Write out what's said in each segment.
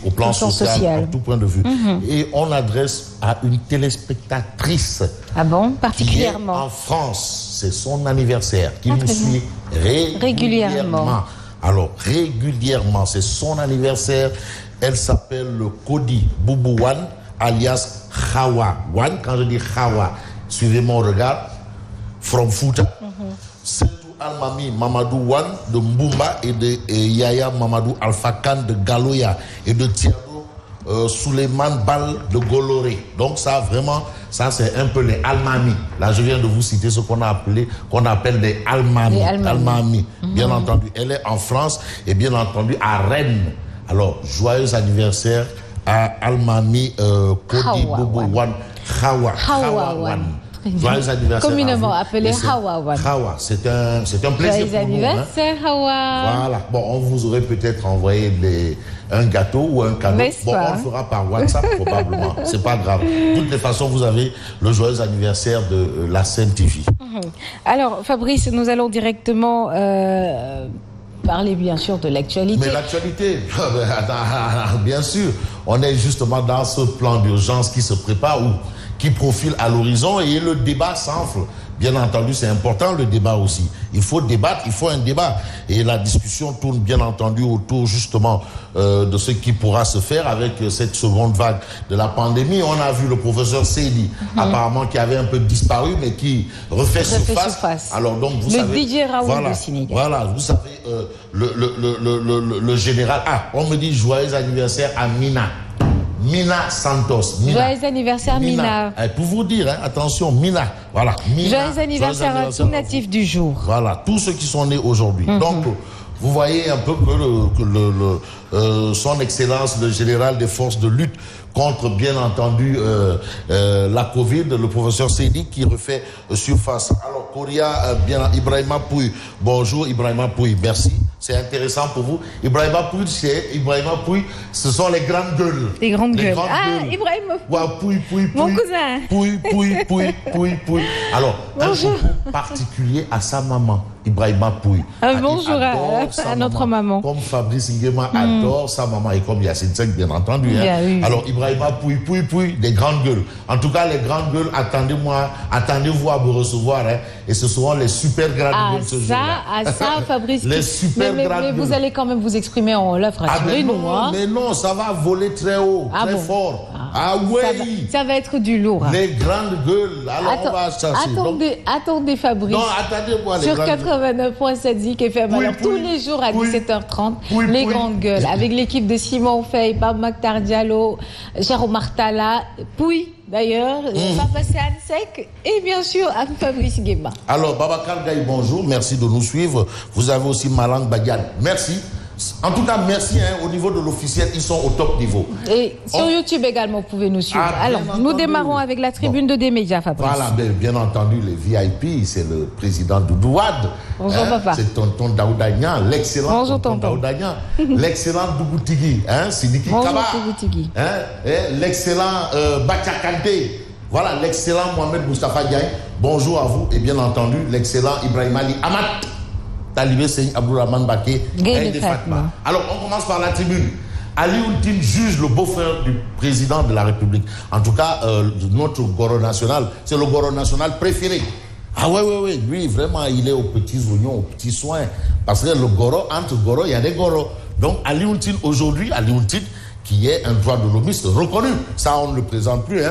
au plan social, à tout point de vue. Et on adresse à une téléspectatrice. Ah bon? Particulièrement. Qui est en France, c'est son anniversaire, qui nous suit régulièrement. Alors, régulièrement, c'est son anniversaire. Elle s'appelle le Kodi Boubouane, alias Khawa Wan. Quand je dis Khawa, suivez mon regard. From Fouta. Setou Almami Mamadou Wan de Mboumba et de Yaya Mamadou Alpha Khan de Galoya et de Thiago Souleymane Bal de Goloré. Donc ça vraiment, ça c'est un peu les Almami. Là je viens de vous citer ce qu'on appelle des Almami. Almami. Bien entendu. Elle est en France et bien entendu à Rennes. Alors joyeux anniversaire à Almami Kodi Bobo Wan Khawa Wan. Joyeux anniversaire. Communément appelé Hawa Wan. Hawa, c'est un plaisir. Joyeux anniversaire, Hawa. Voilà. Bon, on vous aurait peut-être envoyé un gâteau ou un cadeau. Bon, on le fera par WhatsApp probablement. C'est pas grave. De toutes les façons, vous avez le joyeux anniversaire de la Sen TV. Alors, Fabrice, nous allons directement parler bien sûr de l'actualité. Mais l'actualité, bien sûr, on est justement dans ce plan d'urgence qui se prépare ou qui profile à l'horizon et le débat s'enfle. Bien entendu, c'est important le débat aussi. Il faut débattre, il faut un débat. Et la discussion tourne bien entendu autour justement de ce qui pourra se faire avec cette seconde vague de la pandémie. On a vu le professeur Seydi, apparemment qui avait un peu disparu, mais qui refait surface. Alors donc vous savez, DJ Raoul de Sénégal. Voilà, vous savez, le général. Ah, on me dit joyeux anniversaire à Mina Santos. Joyeux anniversaire Mina. Pour vous dire, attention, Mina. Voilà. Joyeux anniversaire à tout natif du jour. Voilà, tous ceux qui sont nés aujourd'hui. Donc, vous voyez un peu que son Excellence, le général des forces de lutte contre, bien entendu, la Covid, le professeur Seydi qui refait surface. Alors, Koria, bien, Ibrahima Pouy. Bonjour, Ibrahima Pouy, merci. C'est intéressant pour vous. Ibrahima Pouy, ce sont les grandes gueules. Les grandes gueules. Ibrahima Pouy. Mon cousin. Pouy. Alors, bonjour. Un coucou particulier à sa maman, Ibrahima Pouy. Bonjour à notre maman. Comme Fabrice Nguema adore sa maman et comme Yacine Seck, bien entendu. Oui. Alors, Ibrahima Pouy, des grandes gueules. En tout cas, les grandes gueules, attendez-vous à me recevoir. Et ce seront les super grandes gueules ce jour-là. Ça, Fabrice. Les super mais vous allez quand même vous exprimer en Wolof, rassurez-nous. Mais non, ça va voler très haut, très fort. Oui. Ça va être du lourd. Les grandes gueules. Alors on va chercher. Attendez Fabrice. Non, attendez-moi. Sur 89.7 Zik FM. Alors tous les jours à 17h30, les grandes gueules avec l'équipe de Simon Fay, Bab Maktar Diallo, Jérôme Martala, Pouy. D'ailleurs, Papa Sek et bien sûr Anne-Fabrice Nguema. Alors, Babacar Gaye, bonjour, merci de nous suivre. Vous avez aussi Malang Badian, merci. En tout cas, merci, au niveau de l'officiel, ils sont au top niveau. Et sur YouTube également, vous pouvez nous suivre. Alors, nous démarrons avec la tribune de D-Médias, Fabrice. Voilà, bien entendu, les VIP, c'est le président Doudou Wade. Bonjour, papa. C'est tonton Daoudagnan, l'excellent tonton Daoudagnan. L'excellent Dougoutigui, Sidiki Kaba. Bonjour, Dougoutigui. L'excellent Bachakante. Voilà, l'excellent Mohamed Moustapha Diaye. Bonjour à vous. Et bien entendu, l'excellent Ibrahim Ali Amat. Talibé Seigne Abdourahmane Baké, Gaye de Fatma. Alors, on commence par la tribune. Ali Oultine juge le beau-frère du président de la République. En tout cas, notre Goro national, c'est le Goro national préféré. Ah oui, lui, vraiment, il est aux petits oignons, aux petits soins. Parce que le Goro, entre Goro, il y a des Goro. Donc, Ali Oultine, aujourd'hui, qui est un droit de l'homiste reconnu. Ça, on ne le présente plus,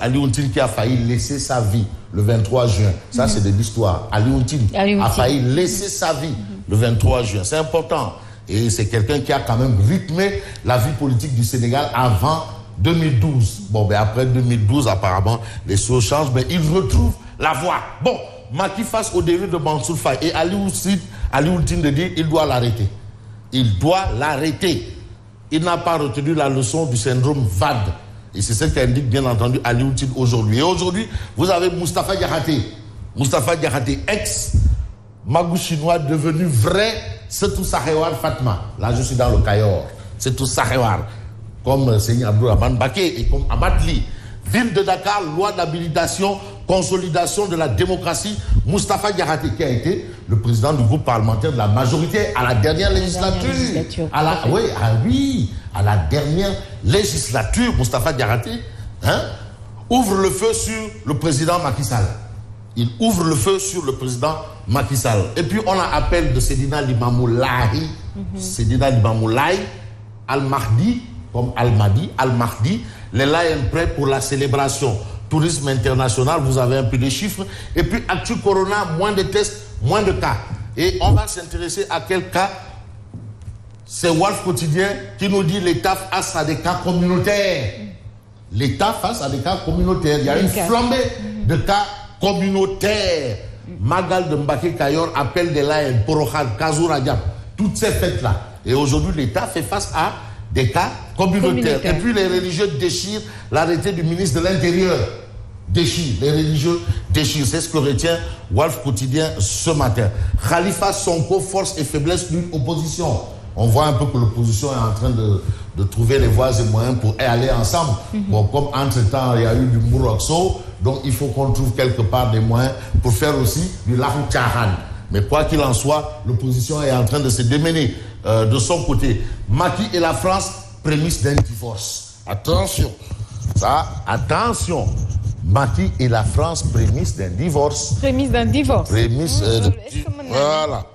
Ali Oultine qui a failli laisser sa vie le 23 juin. Ça, c'est de l'histoire. Ali Oultine a failli laisser sa vie le 23 juin. C'est important. Et c'est quelqu'un qui a quand même rythmé la vie politique du Sénégal avant 2012. Bon, ben après 2012, apparemment, les choses changent, mais il retrouve la voie. Bon, Macky face au dérive de Mansour Faye et Ali Oultine de dire il doit l'arrêter. Il doit l'arrêter. Il n'a pas retenu la leçon du syndrome VAD. Et c'est ce qu'indique bien entendu Ali Oultine aujourd'hui. Et aujourd'hui, vous avez Moustapha Diakhaté, ex-magou chinois devenu vrai Setou Sahewar Fatma. Là, je suis dans le Cayor. Setou Sahewar, comme Seigneur Abdourahmane Baké et comme Amatli. Ville de Dakar, loi d'habilitation consolidation de la démocratie, Moustapha Diakhaté, qui a été le président du groupe parlementaire de la majorité à la dernière législature. À la dernière législature, Moustapha Diakhaté ouvre le feu sur le président Macky Sall. Il ouvre le feu sur le président Macky Sall. Et puis on a appel de Seydina Limamou Laye, Seydina Limamou Laye, Al-Mahdi, comme Al-Mahdi, Al-Mahdi, les Lions prêts pour la célébration. Tourisme international, vous avez un peu de chiffres. Et puis, Actu Corona, moins de tests, moins de cas. Et on va s'intéresser à quel cas. C'est Walf Quotidien qui nous dit l'État face à des cas communautaires. L'État face à des cas communautaires. Il y a une flambée de cas communautaires. Magal de Mbaké Kayor appelle des Lions, Porokhane, Kazoura Diab. Toutes ces fêtes-là. Et aujourd'hui, l'État fait face à des cas communautaires. Et puis les religieux déchirent l'arrêté du ministre de l'Intérieur. Déchirent, les religieux déchirent. C'est ce que retient Walf Quotidien ce matin. Khalifa Sonko, force et faiblesse d'une opposition. On voit un peu que l'opposition est en train de trouver les voies et moyens pour aller ensemble. Bon, comme entre-temps, il y a eu du Mourokso, donc il faut qu'on trouve quelque part des moyens pour faire aussi du Lahou Tchahan. Mais quoi qu'il en soit, l'opposition est en train de se démener de son côté. Macky et la France, prémisse d'un divorce. Attention, ça, attention. Macky et la France, prémisse d'un divorce. Prémisse d'un divorce.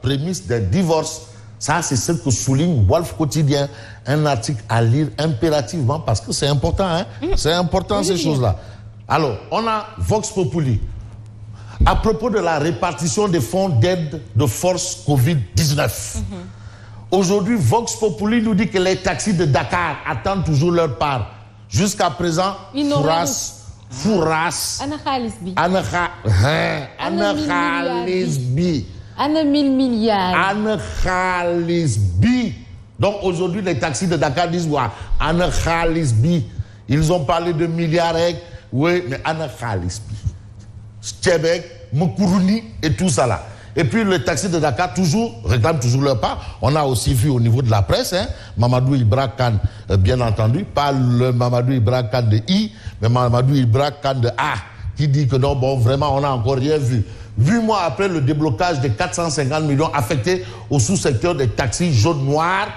Prémisse d'un divorce. Ça, c'est ce que souligne Walf Quotidien. Un article à lire impérativement parce que c'est important, hein. C'est important, ces choses-là. Alors, on a Vox Populi. À propos de la répartition des fonds d'aide de force Covid-19. Aujourd'hui, Vox Populi nous dit que les taxis de Dakar attendent toujours leur part. Jusqu'à présent, Fouras. Anna Khalisbi. Anna 1000 milliards. Anna Khalisbi. Donc aujourd'hui, les taxis de Dakar disent Anna Khalisbi. Ils ont parlé de milliards. Oui, mais Anna Khalisbi. Tchébek, Moukouruni et tout ça là. Et puis les taxis de Dakar réclament toujours leur part. On a aussi vu au niveau de la presse, Mamadou Ibra Khan, bien entendu, pas le Mamadou Ibra Khan de I, mais Mamadou Ibra Khan de A, qui dit que non, bon, vraiment, on n'a encore rien vu. 8 mois après le déblocage des 450 millions affectés au sous-secteur des taxis jaunes-noirs,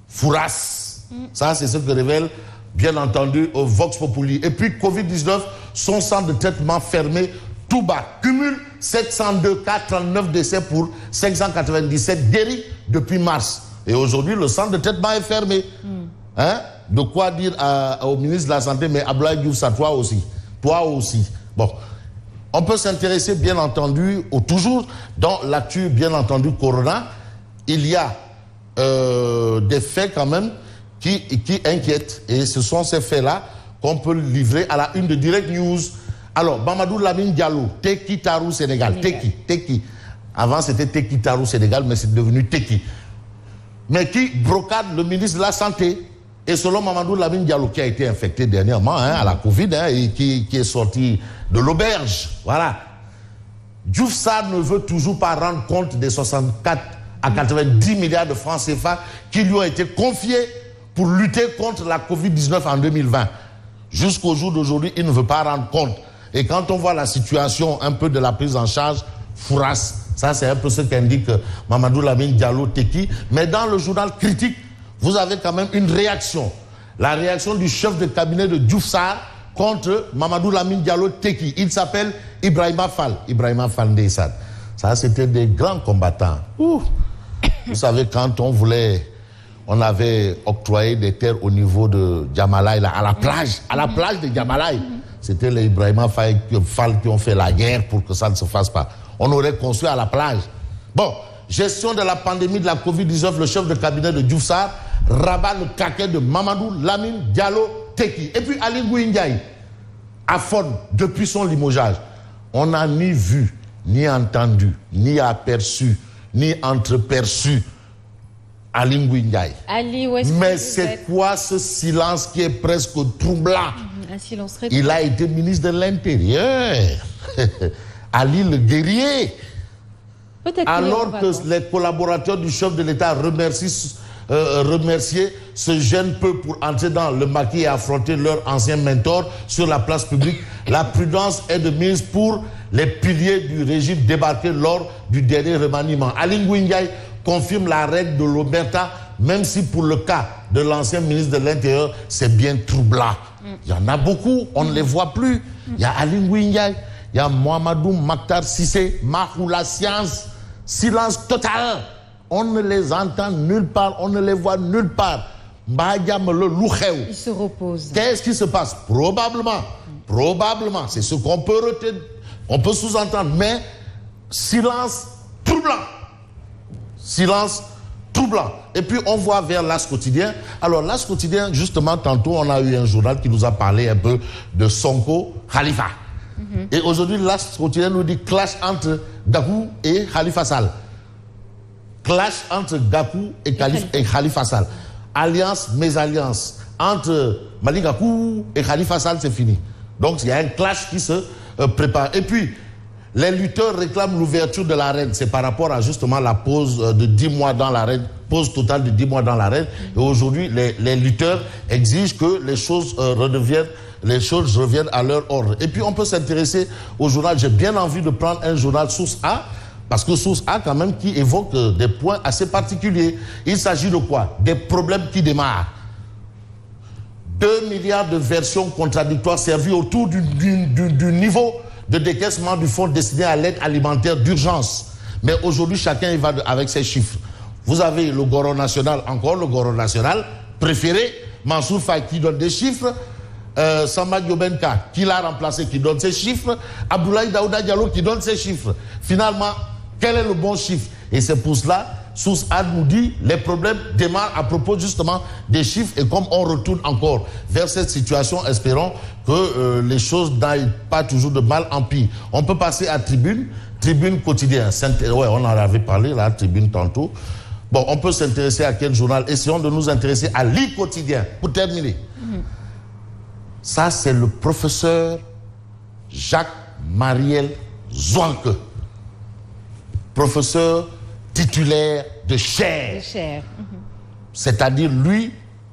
Fouras. Ça, c'est ce que révèle, bien entendu, Vox Populi. Et puis, Covid-19, son centre de traitement fermé, tout bas, cumule 702 cas, 39 décès pour 597 guéris depuis mars. Et aujourd'hui, le centre de traitement est fermé. De quoi dire au ministre de la Santé, mais Abdoulaye Diouf, ça, toi aussi. Bon, on peut s'intéresser, bien entendu, toujours dans l'actu, bien entendu, Corona. Il y a des faits quand même qui inquiètent. Et ce sont ces faits-là qu'on peut livrer à la une de Direct News. Alors, Mamadou Lamine Diallo, Teki Tarou Sénégal. Teki. Avant, c'était Teki Tarou Sénégal, mais c'est devenu Teki. Mais qui brocade le ministre de la Santé. Et selon Mamadou Lamine Diallo, qui a été infecté dernièrement à la Covid, et qui est sorti de l'auberge, voilà. Diouf Sarr ne veut toujours pas rendre compte des 64 à 90 milliards de francs CFA qui lui ont été confiés pour lutter contre la Covid-19 en 2020. Jusqu'au jour d'aujourd'hui, il ne veut pas rendre compte. Et quand on voit la situation un peu de la prise en charge, Fouras, ça c'est un peu ce qu'indique Mamadou Lamine Diallo Teki. Mais dans le journal Critique, vous avez quand même une réaction. La réaction du chef de cabinet de Diouf Sarr contre Mamadou Lamine Diallo Teki. Il s'appelle Ibrahima Fall Ndeysane. Ça, c'était des grands combattants. Vous savez, quand on avait octroyé des terres au niveau de Djamalaï, là, à la plage de Djamalaï. C'était les Ibrahima Fall qui ont fait la guerre pour que ça ne se fasse pas. On aurait construit à la plage. Bon, gestion de la pandémie de la Covid-19, le chef de cabinet de Diouf Sarr rabat le caquet de Mamadou Lamine Diallo Teki. Et puis Ali Ngouille Ndiaye, à Fon, depuis son limogeage, on n'a ni vu, ni entendu, ni aperçu, ni entreperçu Ali Ngouille Ndiaye. Mais c'est quoi ce silence qui est presque troublant? Un silence Il a été ministre de l'Intérieur. Ali le guerrier. Alors que les collaborateurs du chef de l'État remercient remercier ce jeune peuple pour entrer dans le maquis et affronter leur ancien mentor sur la place publique. La prudence est de mise pour les piliers du régime débarqués lors du dernier remaniement. Aly Ngouille Ndiaye confirme la règle de l'Omerta, même si pour le cas de l'ancien ministre de l'Intérieur, c'est bien troublant. Il y en a beaucoup, on ne les voit plus. Il y a Aly Ngouille Ndiaye, il y a Mohamedou Makhtar Cissé, Mahou la science, silence total. On ne les entend nulle part, on ne les voit nulle part. Ils se reposent. Qu'est-ce qui se passe? Probablement, c'est ce qu'on peut retenir, on peut sous-entendre, mais silence troublant. Silence troublant. Et puis on voit vers l'As quotidien. Alors l'As quotidien, justement, tantôt on a eu un journal qui nous a parlé un peu de Sonko Khalifa. Et aujourd'hui l'As quotidien nous dit clash entre Gakou et Khalifa Sall. Clash entre Gakou et Khalifa Sall. Alliance, mésalliance. Entre Malick Gakou et Khalifa Sall, c'est fini. Donc il y a un clash qui se prépare. Et puis, les lutteurs réclament l'ouverture de l'arène. C'est par rapport à justement la pause de 10 mois dans l'arène, pause totale de 10 mois dans l'arène. Et aujourd'hui, les lutteurs exigent que les choses reviennent à leur ordre. Et puis on peut s'intéresser au journal. J'ai bien envie de prendre un journal Source A, parce que Source A quand même qui évoque des points assez particuliers. Il s'agit de quoi? Des problèmes qui démarrent. 2 milliards de versions contradictoires servies autour du niveau de décaissement du fonds destiné à l'aide alimentaire d'urgence. Mais aujourd'hui, chacun y va avec ses chiffres. Vous avez le Goro national, encore le Goro national, préféré, Mansour Faye qui donne des chiffres, Samba Diobenka qui l'a remplacé, qui donne ses chiffres, Abdoulaye Daouda Diallo qui donne ses chiffres. Finalement, quel est le bon chiffre? Et c'est pour cela, Source A nous dit, les problèmes démarrent à propos justement des chiffres, et comme on retourne encore vers cette situation, espérons que les choses n'aillent pas toujours de mal en pire. On peut passer à Tribune quotidien. Ouais, on en avait parlé, la Tribune tantôt. Bon, on peut s'intéresser à quel journal? Essayons de nous intéresser à l'I quotidien, pour terminer. Ça, c'est le professeur Jacques-Mariel Zouanke, professeur titulaire de chaire. C'est-à-dire, lui,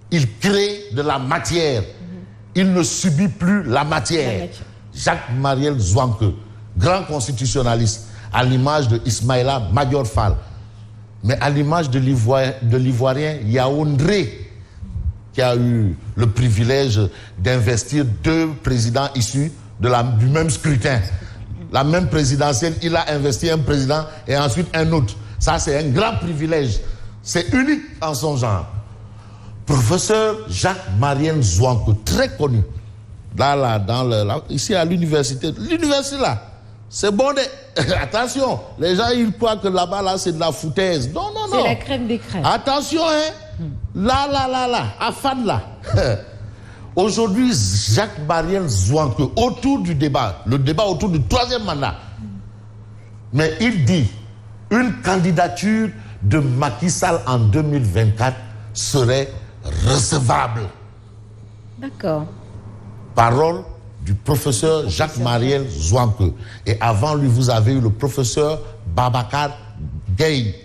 il crée de la matière. Il ne subit plus la matière. Jacques-Mariel Zouanke, grand constitutionnaliste, à l'image de Ismaïla Madior Fall, mais à l'image de l'Ivoirien Yaoundé, qui a eu le privilège d'investir 2 présidents issus du même scrutin. La même présidentielle, il a investi un président et ensuite un autre. Ça, c'est un grand privilège. C'est unique en son genre. Professeur Jacques-Mariel Zouanke, très connu. Ici à l'université. L'université là, c'est bon. Attention, les gens ils croient que là-bas, là, c'est de la foutaise. Non. C'est la crème des crèmes. Attention, hein. Là, à Fan là. Aujourd'hui, Jacques-Mariel Zouanke, autour du débat, le débat autour du 3e mandat. Mais il dit, une candidature de Macky Sall en 2024 serait recevable. D'accord. Parole du professeur Jacques-Mariel Zouanke. Et avant lui, vous avez eu le professeur Babacar Gaye,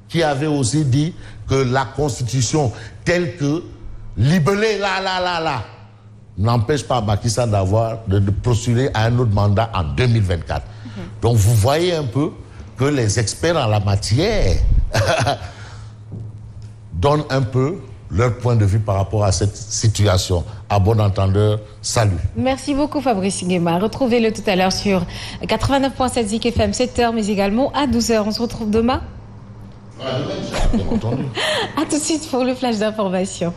qui avait aussi dit que la Constitution telle que libellée là, n'empêche pas Macky Sall de postuler à un autre mandat en 2024. Donc vous voyez un peu que les experts en la matière donnent un peu leur point de vue par rapport à cette situation. À bon entendeur, salut. Merci beaucoup Fabrice Nguema. Retrouvez-le tout à l'heure sur 89.7 Zik FM, 7h, mais également à 12h. On se retrouve demain. Demain, j'ai bien entendu. À tout de suite pour le flash d'information.